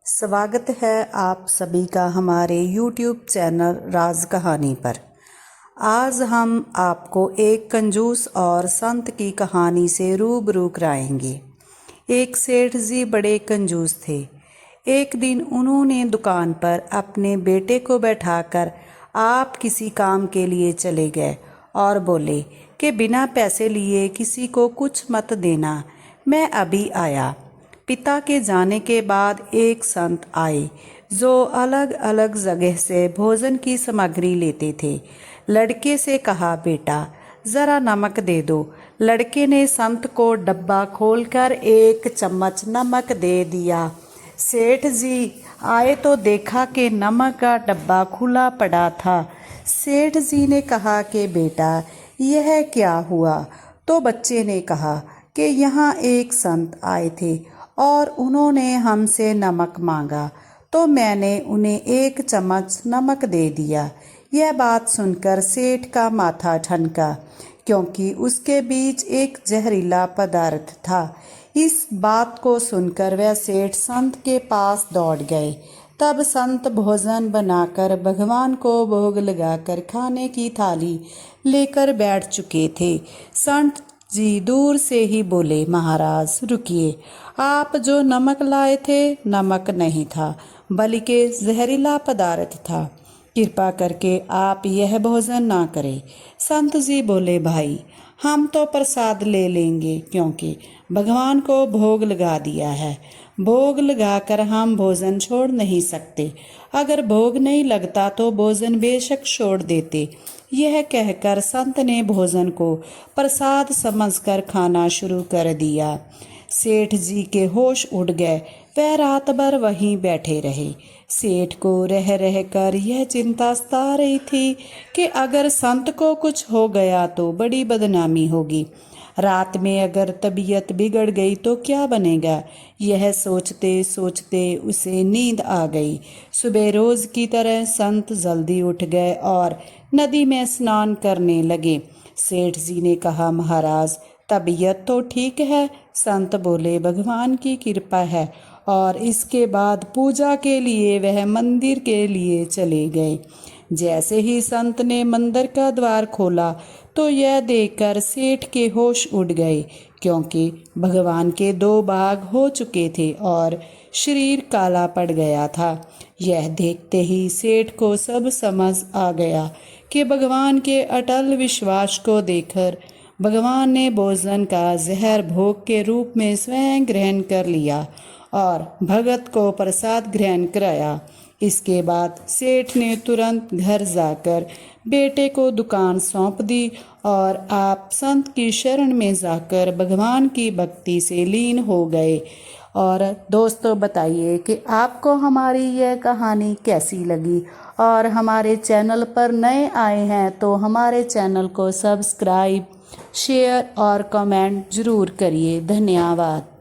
स्वागत है आप सभी का हमारे YouTube चैनल राज कहानी पर। आज हम आपको एक कंजूस और संत की कहानी से रूबरू कराएंगे। एक सेठ जी बड़े कंजूस थे। एक दिन उन्होंने दुकान पर अपने बेटे को बैठाकर आप किसी काम के लिए चले गए और बोले कि बिना पैसे लिए किसी को कुछ मत देना, मैं अभी आया। पिता के जाने के बाद एक संत आए जो अलग अलग जगह से भोजन की सामग्री लेते थे। लड़के से कहा, बेटा ज़रा नमक दे दो। लड़के ने संत को डब्बा खोलकर एक चम्मच नमक दे दिया। सेठ जी आए तो देखा कि नमक का डब्बा खुला पड़ा था। सेठ जी ने कहा कि बेटा यह क्या हुआ? तो बच्चे ने कहा कि यहाँ एक संत आए थे और उन्होंने हमसे नमक मांगा तो मैंने उन्हें एक चम्मच नमक दे दिया। यह बात सुनकर सेठ का माथा ठनका, क्योंकि उसके बीच एक जहरीला पदार्थ था। इस बात को सुनकर वह सेठ संत के पास दौड़ गए। तब संत भोजन बनाकर भगवान को भोग लगाकर खाने की थाली लेकर बैठ चुके थे। संत जी दूर से ही बोले, महाराज रुकिए, आप जो नमक लाए थे नमक नहीं था बल्कि जहरीला पदार्थ था। कृपा करके आप यह भोजन ना करें। संत जी बोले, भाई हम तो प्रसाद ले लेंगे, क्योंकि भगवान को भोग लगा दिया है। भोग लगाकर हम भोजन छोड़ नहीं सकते। अगर भोग नहीं लगता तो भोजन बेशक छोड़ देते। यह कहकर संत ने भोजन को प्रसाद समझकर खाना शुरू कर दिया। सेठ जी के होश उड़ गए। वह रात भर वहीं बैठे रहे। सेठ को रह रह कर यह चिंता सता रही थी कि अगर संत को कुछ हो गया तो बड़ी बदनामी होगी। रात में अगर तबीयत बिगड़ गई तो क्या बनेगा? यह सोचते सोचते उसे नींद आ गई। सुबह रोज की तरह संत जल्दी उठ गए और नदी में स्नान करने लगे। सेठ जी ने कहा, महाराज तबीयत तो ठीक है? संत बोले, भगवान की कृपा है। और इसके बाद पूजा के लिए वह मंदिर के लिए चले गए। जैसे ही संत ने मंदिर का द्वार खोला तो यह देखकर सेठ के होश उड़ गए, क्योंकि भगवान के 2 भाग हो चुके थे और शरीर काला पड़ गया था। यह देखते ही सेठ को सब समझ आ गया कि भगवान के अटल विश्वास को देखकर भगवान ने भोजन का जहर भोग के रूप में स्वयं ग्रहण कर लिया और भगत को प्रसाद ग्रहण कराया। इसके बाद सेठ ने तुरंत घर जाकर बेटे को दुकान सौंप दी और आप संत की शरण में जाकर भगवान की भक्ति से लीन हो गए। और दोस्तों बताइए कि आपको हमारी यह कहानी कैसी लगी, और हमारे चैनल पर नए आए हैं तो हमारे चैनल को सब्सक्राइब, शेयर और कमेंट ज़रूर करिए। धन्यवाद।